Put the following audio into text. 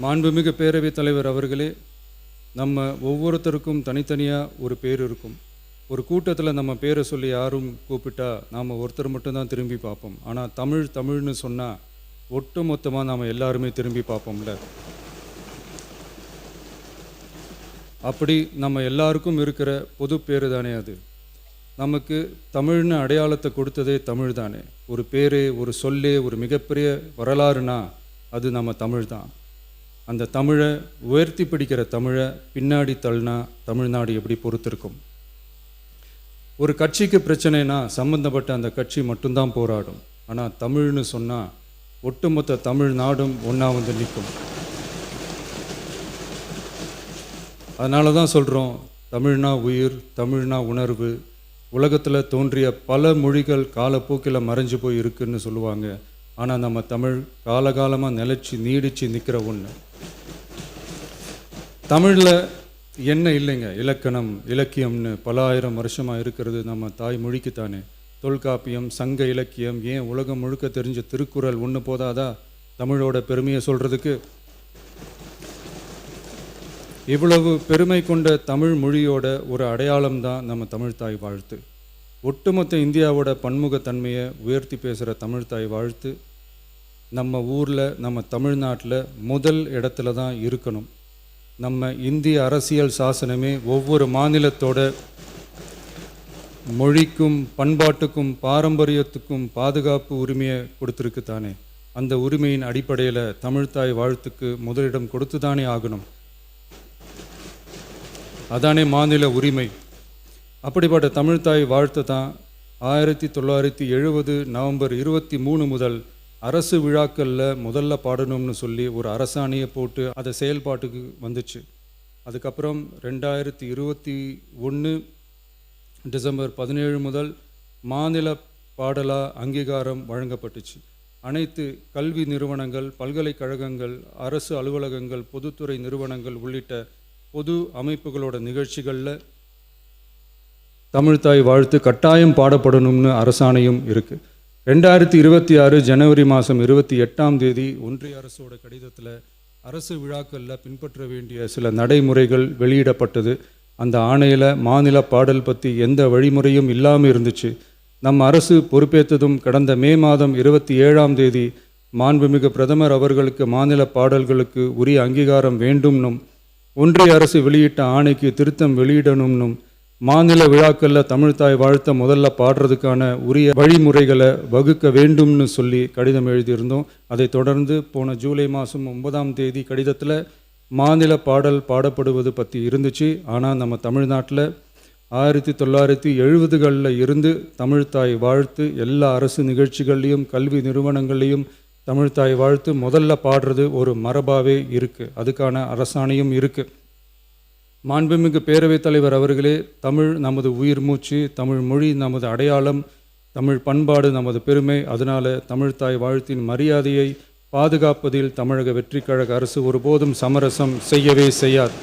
மாண்புமிகு பேரவைத் தலைவர் அவர்களே, நம்ம ஒவ்வொருத்தருக்கும் தனித்தனியாக ஒரு பேர் இருக்கும். ஒரு கூட்டத்தில் நம்ம பேரை சொல்லி யாரும் கூப்பிட்டா நாம் ஒருத்தர் மட்டும்தான் திரும்பி பார்ப்போம். ஆனால் தமிழ்னு சொன்னால் ஒட்டு மொத்தமாக நாம் எல்லாருமே திரும்பி பார்ப்போம்ல. அப்படி நம்ம எல்லாருக்கும் இருக்கிற பொது பேர் தானே அது. நமக்கு தமிழ்னு அடையாளத்தை கொடுத்ததே தமிழ் தானே. ஒரு பேர், ஒரு சொல்லே, ஒரு மிகப்பெரிய வரலாறுனா அது நம்ம தமிழ் தான். அந்த தமிழை உயர்த்தி பிடிக்கிற தமிழை பின்னாடி தள்ளினா தமிழ்நாடு எப்படி பொறுத்திருக்கும்? ஒரு கட்சிக்கு பிரச்சனைனா சம்மந்தப்பட்ட அந்த கட்சி மட்டும்தான் போராடும். ஆனால் தமிழ்னு சொன்னால் ஒட்டுமொத்த தமிழ்நாடும் ஒன்றா வந்து நிற்கும். அதனால தான் சொல்கிறோம், தமிழ்னா உயிர், தமிழ்னா உணர்வு. உலகத்தில் தோன்றிய பல மொழிகள் காலப்போக்கில் மறைஞ்சு போய் இருக்குன்னு சொல்லுவாங்க. ஆனால் நம்ம தமிழ் காலகாலமாக நிலச்சி நீடித்து நிற்கிற ஒன்று. தமிழில் என்ன இல்லைங்க, இலக்கணம் இலக்கியம்னு பல ஆயிரம் வருஷமாக இருக்கிறது நம்ம தாய்மொழிக்குத்தானே. தொல்காப்பியம், சங்க இலக்கியம், ஏன் உலகம் முழுக்க தெரிஞ்ச திருக்குறள் ஒன்று போதாதா தமிழோட பெருமையை சொல்கிறதுக்கு? இவ்வளவு பெருமை கொண்ட தமிழ் மொழியோட ஒரு அடையாளம் தான் நம்ம தமிழ்தாய் வாழ்த்து. ஒட்டுமொத்த இந்தியாவோட பன்முகத்தன்மையை உயர்த்தி பேசுகிற தமிழ்தாய் வாழ்த்து நம்ம ஊரில், நம்ம தமிழ்நாட்டில் முதல் இடத்துல தான் இருக்கணும். நம்ம இந்திய அரசியல் சாசனமே ஒவ்வொரு மாநிலத்தோட மொழிக்கும் பண்பாட்டுக்கும் பாரம்பரியத்துக்கும் பாதுகாப்பு உரிமையை கொடுத்துருக்கு தானே. அந்த உரிமையின் அடிப்படையில் தமிழ்தாய் வாழ்த்துக்கு முதலிடம் கொடுத்து தானே ஆகணும். அதானே மாநில உரிமை. அப்படிப்பட்ட தமிழ்தாய் வாழ்த்து தான் 1970 நவம்பர் 23 முதல் அரசு விழாக்களில் முதல்ல பாடணும்னு சொல்லி ஒரு அரசாணையை போட்டு அதை செயல்பாட்டுக்கு வந்துச்சு. அதுக்கப்புறம் 2021 டிசம்பர் 17 முதல் மாநில பாடலாக அங்கீகாரம் வழங்கப்பட்டுச்சு. அனைத்து கல்வி நிறுவனங்கள், பல்கலைக்கழகங்கள், அரசு அலுவலகங்கள், பொதுத்துறை நிறுவனங்கள் உள்ளிட்ட பொது அமைப்புகளோட நிகழ்ச்சிகளில் தமிழ்தாய் வாழ்த்து கட்டாயம் பாடப்படணும்னு அரசாணையும் இருக்குது. 2026 ஜனவரி மாதம் 28 ஒன்றிய அரசோட கடிதத்தில் அரசு விழாக்களில் பின்பற்ற வேண்டிய சில நடைமுறைகள் வெளியிடப்பட்டது. அந்த ஆணையில் மாநில பாடல் பற்றி எந்த வழிமுறையும் இல்லாமல் இருந்துச்சு. நம்ம அரசு பொறுப்பேற்றதும் கடந்த மே மாதம் 27 மாண்புமிகு பிரதமர் அவர்களுக்கு மாநில பாடல்களுக்கு உரிய அங்கீகாரம் வேண்டும்னும், ஒன்றிய அரசு வெளியிட்ட ஆணைக்கு திருத்தம் வெளியிடணும்னும், மாநில விழாக்களில் தமிழ்தாய் வாழ்த்த முதல்ல பாடுறதுக்கான உரிய வழிமுறைகளை வகுக்க வேண்டும்னு சொல்லி கடிதம் எழுதியிருந்தோம். அதை தொடர்ந்து போன ஜூலை மாதம் 9 கடிதத்தில் மாநில பாடல் பாடப்படுவது பற்றி இருந்துச்சு. ஆனால் நம்ம தமிழ்நாட்டில் 1970களில் இருந்து தமிழ்தாய் வாழ்த்து எல்லா அரசு நிகழ்ச்சிகள்லையும் கல்வி நிறுவனங்கள்லையும் தமிழ்தாய் வாழ்த்து முதல்ல பாடுறது ஒரு மரபாகவே இருக்குது. அதுக்கான அரசாணையும் இருக்குது. மாண்புமிகு பேரவைத் தலைவர் அவர்களே, தமிழ் நமது உயிர் மூச்சு, தமிழ் மொழி நமது அடையாளம், தமிழ் பண்பாடு நமது பெருமை. அதனால் தமிழ்தாய் வாழ்த்தின் மரியாதையை பாதுகாப்பதில் தமிழக வெற்றிக் கழக அரசு ஒருபோதும் சமரசம் செய்யவே செய்யாது.